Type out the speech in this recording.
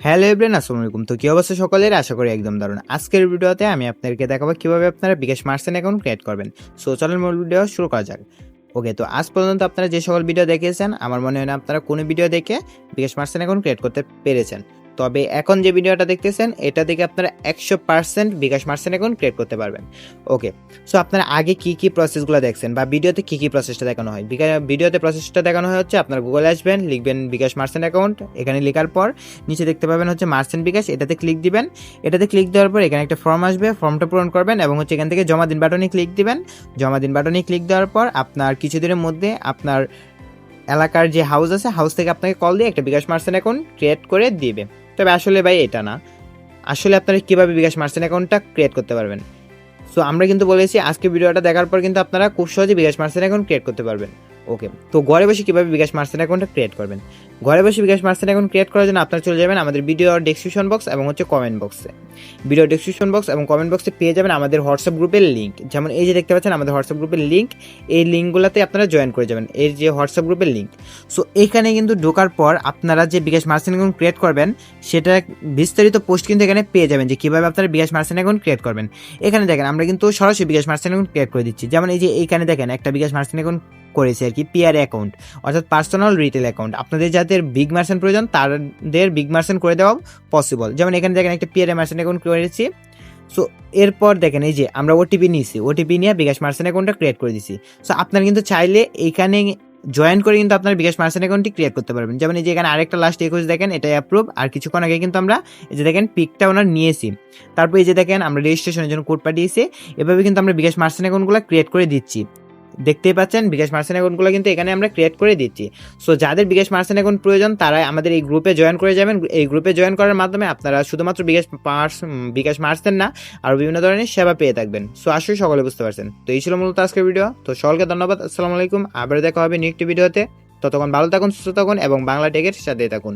Hello everyone, আসসালামু আলাইকুম। তো কি অবস্থা সকলের? আশা করি একদম দারুণ। আজকের ভিডিওতে আমি আপনাদেরকে দেখাবো কিভাবে আপনারা বিকাশ মার্চেন্ট অ্যাকাউন্ট ক্রিয়েট করবেন। সো চলেন মূল ভিডিও শুরু করা যাক। ওকে, তো আজ পর্যন্ত আপনারা যে সকল ভিডিও দেখেছেন, আমার মনে হয় না আপনারা কোনো ভিডিও দেখে বিকাশ মার্চেন্ট অ্যাকাউন্ট ক্রিয়েট করতে পেরেছেন। তবে এখন যে ভিডিওটা দেখতেছেন, এটা থেকে আপনারা 100% বিকাশ মার্চেন্ট অ্যাকাউন্ট ক্রিয়েট করতে পারবেন। ওকে, সো আপনারা আগে কি প্রসেসগুলো দেখছেন বা ভিডিওতে কি প্রসেসটা দেখানো হয়? ভিডিওতে প্রসেসটা দেখানো হয় হচ্ছে আপনারা গুগলে আসবেন, লিখবেন বিকাশ মার্চেন্ট অ্যাকাউন্ট। এখানে লেখার পর নিচে দেখতে পাবেন হচ্ছে মার্চেন্ট বিকাশ, এটাতে ক্লিক দিবেন। এটাতে ক্লিক দেওয়ার পর এখানে একটা ফর্ম আসবে, ফর্মটা পূরণ করবেন এবং হচ্ছে এখান থেকে জমা দিন বাটনে ক্লিক দিবেন। জমা দিন বাটনে ক্লিক দেওয়ার পর আপনার কিছুদিনের মধ্যে আপনার এলাকার যে হাউস আছে, হাউস থেকে আপনাকে কল দিয়ে একটা বিকাশ মার্চেন্ট অ্যাকাউন্ট ক্রিয়েট করে দিবে। তবে আসলে ভাই এটা না, আসলে আপনারা কীভাবে বিকাশ মার্চেন্ট অ্যাকাউন্টটা ক্রিয়েট করতে পারবেন। সো আমরা কিন্তু বলেছি আজকে ভিডিওটা দেখার পর কিন্তু আপনারা খুব সহজে বিকাশ মার্চেন্ট অ্যাকাউন্ট ক্রিয়েট করতে পারবেন। ওকে, তো ঘরে বসে কীভাবে বিকাশ মার্চেন্ট অ্যাকাউন্টটা ক্রিয়েট করবেন? ঘরে বসে বিকাশ মার্চেন্ট অ্যাকাউন্ট ক্রিয়েট করার জন্য আপনারা চলে যাবেন আমাদের ভিডিও ডেসক্রিপশন বক্স এবং হচ্ছে কমেন্ট বক্সে। ভিডিও ডেসক্রিপশন বক্স এবং কমেন্ট বক্সে পেয়ে যাবেন আমাদের হোয়াটসঅ্যাপ গ্রুপের লিঙ্ক। যেমন এই যে দেখতে পাচ্ছেন আমাদের হোয়াটসঅ্যাপ গ্রুপের লিঙ্ক, এই লিঙ্কগুলোতে আপনারা জয়েন করে যাবেন, এই যে হোয়াটসঅ্যাপ গ্রুপের লিঙ্ক। সো এখানে কিন্তু ঢোকার পর আপনারা যে বিকাশ মার্চেন্ট অ্যাকাউন্ট ক্রিয়েট করবেন সেটা বিস্তারিত পোস্ট কিন্তু এখানে পেয়ে যাবেন যে কীভাবে আপনারা বিকাশ মার্চেন্ট অ্যাকাউন্ট ক্রিয়েট করবেন। এখানে দেখেন আমরা কিন্তু সরাসরি বিকাশ মার্চেন্ট অ্যাকাউন্ট ক্রিয়েট করে দিচ্ছি। যেমন এই যে এইখানে দেখেন একটা বিকাশ মার্চেন্ট অ্যাকাউন্ট করেছে আর কি, পিআর অ্যাকাউন্ট অর্থাৎ পার্সোনাল রিটেল অ্যাকাউন্ট। আপনাদের যাদের বিগ মার্চেন্ট প্রয়োজন তাদের বিগ মার্চেন্ট করে দেওয়া পসিবল। যেমন এখানে দেখেন একটা পিআর মার্চেন্ট অ্যাকাউন্ট করেছি। সো এরপর দেখেন এই যে আমরা ওটিপি নিয়েছি, ওটিপি নিয়ে বিকাশ মার্চেন্ট অ্যাকাউন্টটা ক্রিয়েট করে দিছি। সো আপনারা কিন্তু চাইলে এইখানে জয়েন করে কিন্তু আপনার বিকাশ মার্চেন্ট অ্যাকাউন্টটি ক্রিয়েট করতে পারবেন। যেমন এই যে এখানে আরেকটা লাস্ট 21 দেখেন, এটা অ্যাপ্রুভ। আর কিছুক্ষণ আগে কিন্তু আমরা এই যে দেখেন পিকটা ওনার নিয়েছি। তারপর এই যে দেখেন আমরা রেজিস্ট্রেশনের জন্য কোড পাঠিয়েছি। এভাবে কিন্তু আমরা বিকাশ মার্চেন্ট অ্যাকাউন্টগুলো ক্রিয়েট করে দিচ্ছি। দেখতেই পাচ্ছেন বিকাশ মার্চেন্ট অ্যাকাউন্টগুলো কিন্তু এখানে আমরা ক্রিয়েট করে দিচ্ছি। সো যাদের বিকাশ মার্চেন্ট অ্যাকাউন্ট প্রয়োজন তারা আমাদের এই গ্রুপে জয়েন করে যাবেন। এই গ্রুপে জয়েন করার মাধ্যমে আপনারা শুধুমাত্র বিকাশ মার্চেন্ট না, আরও বিভিন্ন ধরনের সেবা পেয়ে থাকবেন। সো আসলে সকলে বুঝতে পারছেন। তো এই ছিল মূলত আজকের ভিডিও। তো সকলকে ধন্যবাদ, আসসালামু আলাইকুম। আবার দেখা হবে নেক্সট ভিডিওতে। ততক্ষণ ভালো থাকুন, সুস্থ থাকুন এবং বাংলা টেকের সাথে থাকুন।